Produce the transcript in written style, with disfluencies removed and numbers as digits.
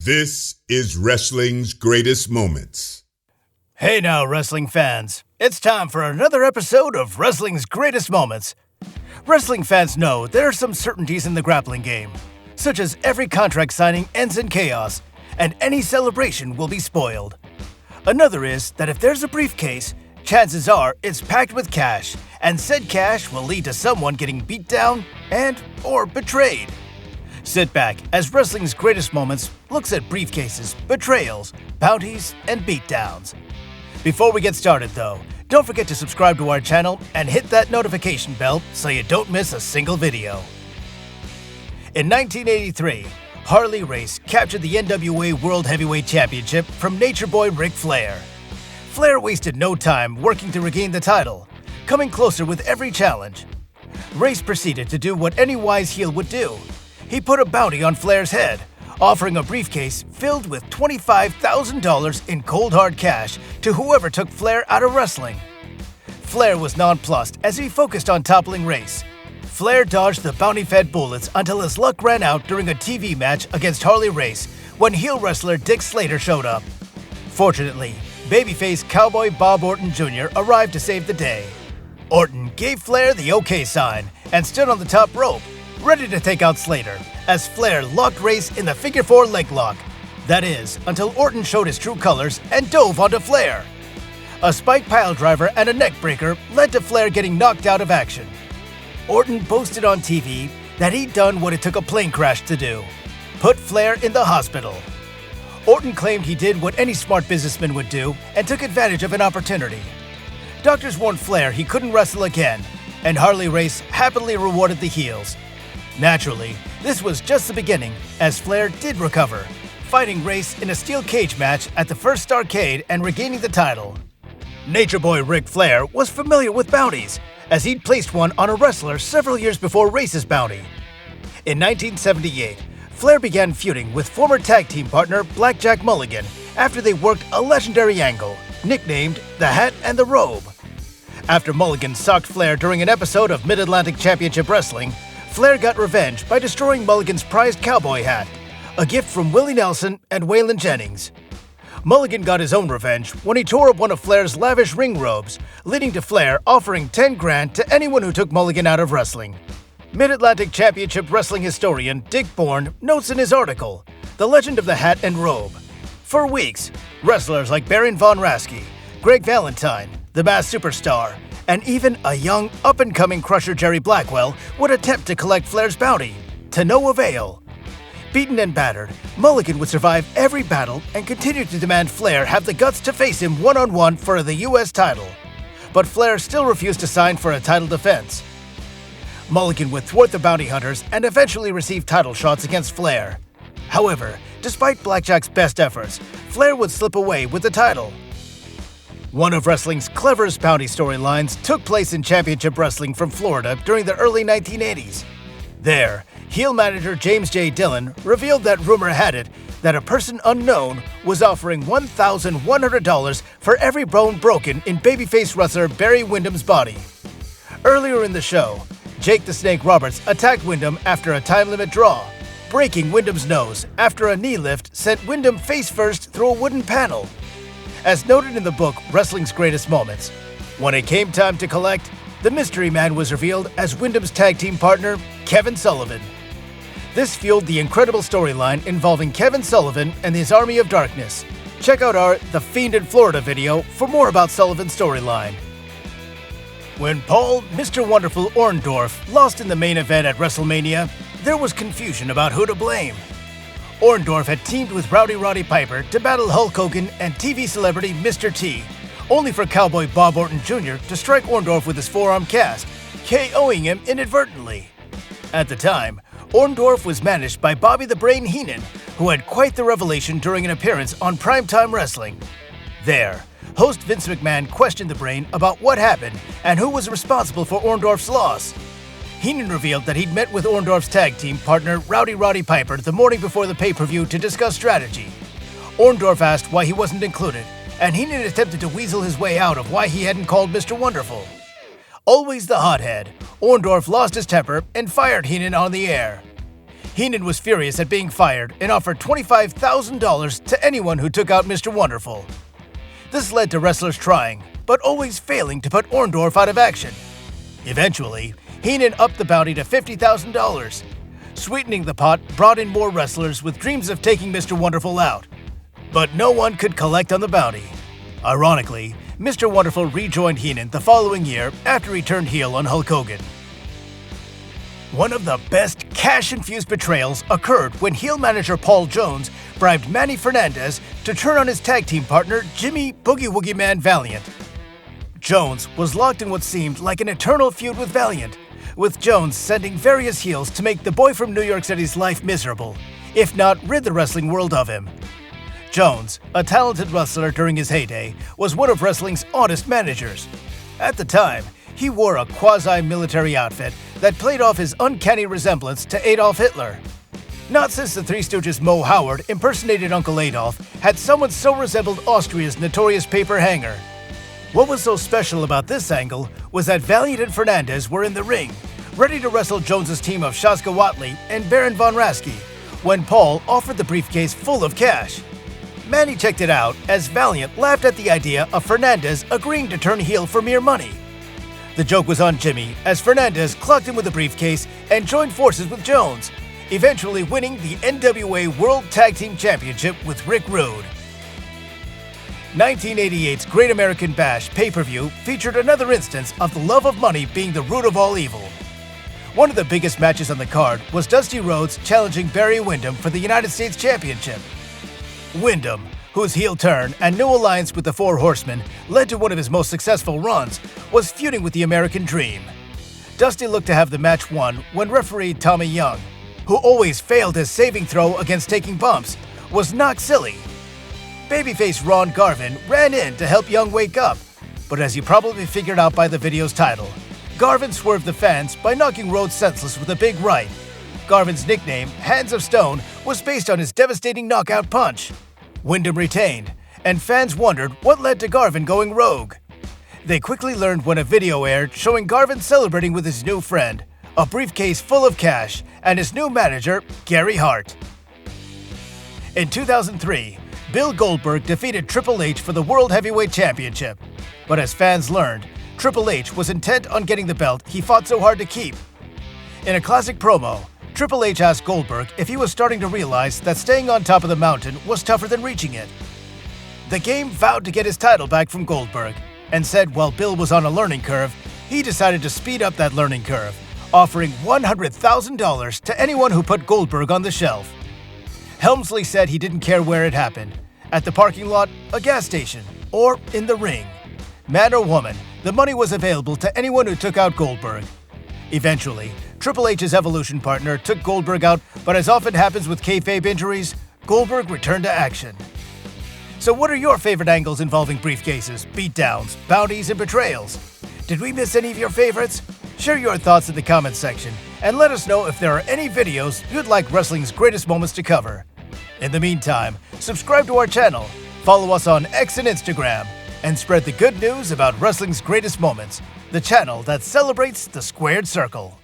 This is wrestling's greatest moments. Hey now, wrestling fans. It's time for another episode of Wrestling's Greatest Moments. Wrestling fans know there are some certainties in the grappling game, such as every contract signing ends in chaos, and any celebration will be spoiled. Another is that if there's a briefcase, chances are it's packed with cash, and said cash will lead to someone getting beat down or betrayed. Sit back as Wrestling's Greatest Moments looks at briefcases, betrayals, bounties, and beatdowns. Before we get started though, don't forget to subscribe to our channel and hit that notification bell so you don't miss a single video. In 1983, Harley Race captured the NWA World Heavyweight Championship from Nature Boy Ric Flair. Flair wasted no time working to regain the title, coming closer with every challenge. Race proceeded to do what any wise heel would do. He put a bounty on Flair's head, offering a briefcase filled with $25,000 in cold hard cash to whoever took Flair out of wrestling. Flair was nonplussed as he focused on toppling Race. Flair dodged the bounty-fed bullets until his luck ran out during a TV match against Harley Race when heel wrestler Dick Slater showed up. Fortunately, babyface Cowboy Bob Orton Jr. arrived to save the day. Orton gave Flair the OK sign and stood on the top rope, ready to take out Slater, as Flair locked Race in the figure four leg lock. That is, until Orton showed his true colors and dove onto Flair. A spike pile driver and a neck breaker led to Flair getting knocked out of action. Orton boasted on TV that he'd done what it took a plane crash to do: put Flair in the hospital. Orton claimed he did what any smart businessman would do and took advantage of an opportunity. Doctors warned Flair he couldn't wrestle again, and Harley Race happily rewarded the heels. Naturally, this was just the beginning, as Flair did recover, fighting Race in a steel cage match at the first Starrcade and regaining the title. Nature Boy Ric Flair was familiar with bounties, as he'd placed one on a wrestler several years before Race's bounty. In 1978, Flair began feuding with former tag team partner Blackjack Mulligan after they worked a legendary angle, nicknamed the Hat and the Robe. After Mulligan socked Flair during an episode of Mid-Atlantic Championship Wrestling, Flair got revenge by destroying Mulligan's prized cowboy hat, a gift from Willie Nelson and Waylon Jennings. Mulligan got his own revenge when he tore up one of Flair's lavish ring robes, leading to Flair offering $10,000 to anyone who took Mulligan out of wrestling. Mid-Atlantic Championship Wrestling historian Dick Bourne notes in his article, "The Legend of the Hat and Robe." For weeks, wrestlers like Baron Von Raschke, Greg Valentine, the Masked Superstar, and even a young, up-and-coming crusher Jerry Blackwell would attempt to collect Flair's bounty, to no avail. Beaten and battered, Mulligan would survive every battle and continue to demand Flair have the guts to face him one-on-one for the US title. But Flair still refused to sign for a title defense. Mulligan would thwart the bounty hunters and eventually receive title shots against Flair. However, despite Blackjack's best efforts, Flair would slip away with the title. One of wrestling's cleverest bounty storylines took place in Championship Wrestling from Florida during the early 1980s. There, heel manager James J. Dillon revealed that rumor had it that a person unknown was offering $1,100 for every bone broken in babyface wrestler Barry Windham's body. Earlier in the show, Jake the Snake Roberts attacked Windham after a time-limit draw, breaking Windham's nose after a knee lift sent Windham face-first through a wooden panel. As noted in the book Wrestling's Greatest Moments, when it came time to collect, the mystery man was revealed as Windham's tag team partner, Kevin Sullivan. This fueled the incredible storyline involving Kevin Sullivan and his Army of Darkness. Check out our The Fiend in Florida video for more about Sullivan's storyline. When Paul, Mr. Wonderful Orndorff lost in the main event at WrestleMania, there was confusion about who to blame. Orndorff had teamed with Rowdy Roddy Piper to battle Hulk Hogan and TV celebrity Mr. T, only for Cowboy Bob Orton Jr. to strike Orndorff with his forearm cast, KOing him inadvertently. At the time, Orndorff was managed by Bobby the Brain Heenan, who had quite the revelation during an appearance on Primetime Wrestling. There, host Vince McMahon questioned the Brain about what happened and who was responsible for Orndorff's loss. Heenan revealed that he'd met with Orndorff's tag team partner Rowdy Roddy Piper the morning before the pay-per-view to discuss strategy. Orndorff asked why he wasn't included, and Heenan attempted to weasel his way out of why he hadn't called Mr. Wonderful. Always the hothead, Orndorff lost his temper and fired Heenan on the air. Heenan was furious at being fired and offered $25,000 to anyone who took out Mr. Wonderful. This led to wrestlers trying, but always failing to put Orndorff out of action. Eventually, Heenan upped the bounty to $50,000. Sweetening the pot brought in more wrestlers with dreams of taking Mr. Wonderful out. But no one could collect on the bounty. Ironically, Mr. Wonderful rejoined Heenan the following year after he turned heel on Hulk Hogan. One of the best cash-infused betrayals occurred when heel manager Paul Jones bribed Manny Fernandez to turn on his tag team partner Jimmy Boogie Woogie Man Valiant. Jones was locked in what seemed like an eternal feud with Valiant, with Jones sending various heels to make the boy from New York City's life miserable, if not rid the wrestling world of him. Jones, a talented wrestler during his heyday, was one of wrestling's oddest managers. At the time, he wore a quasi-military outfit that played off his uncanny resemblance to Adolf Hitler. Not since the Three Stooges' Moe Howard impersonated Uncle Adolf had someone so resembled Austria's notorious paper hanger. What was so special about this angle was that Valiant and Fernandez were in the ring, ready to wrestle Jones's team of Shaska Whatley and Baron von Raschke, when Paul offered the briefcase full of cash. Manny checked it out as Valiant laughed at the idea of Fernandez agreeing to turn heel for mere money. The joke was on Jimmy as Fernandez clocked him with the briefcase and joined forces with Jones, eventually winning the NWA World Tag Team Championship with Rick Rude. 1988's Great American Bash pay-per-view featured another instance of the love of money being the root of all evil. One of the biggest matches on the card was Dusty Rhodes challenging Barry Windham for the United States Championship. Windham, whose heel turn and new alliance with the Four Horsemen led to one of his most successful runs, was feuding with the American Dream. Dusty looked to have the match won when referee Tommy Young, who always failed his saving throw against taking bumps, was knocked silly. Babyface Ron Garvin ran in to help Young wake up, but as you probably figured out by the video's title, Garvin swerved the fans by knocking Rhodes senseless with a big right. Garvin's nickname, Hands of Stone, was based on his devastating knockout punch. Windham retained, and fans wondered what led to Garvin going rogue. They quickly learned when a video aired showing Garvin celebrating with his new friend, a briefcase full of cash, and his new manager, Gary Hart. In 2003, Bill Goldberg defeated Triple H for the World Heavyweight Championship. But as fans learned, Triple H was intent on getting the belt he fought so hard to keep. In a classic promo, Triple H asked Goldberg if he was starting to realize that staying on top of the mountain was tougher than reaching it. The Game vowed to get his title back from Goldberg, and said while Bill was on a learning curve, he decided to speed up that learning curve, offering $100,000 to anyone who put Goldberg on the shelf. Helmsley said he didn't care where it happened, at the parking lot, a gas station, or in the ring. Man or woman, the money was available to anyone who took out Goldberg. Eventually, Triple H's Evolution partner took Goldberg out, but as often happens with kayfabe injuries, Goldberg returned to action. So what are your favorite angles involving briefcases, beatdowns, bounties, and betrayals? Did we miss any of your favorites? Share your thoughts in the comments section, and let us know if there are any videos you'd like Wrestling's Greatest Moments to cover. In the meantime, subscribe to our channel, follow us on X and Instagram, and spread the good news about Wrestling's Greatest Moments, the channel that celebrates the squared circle.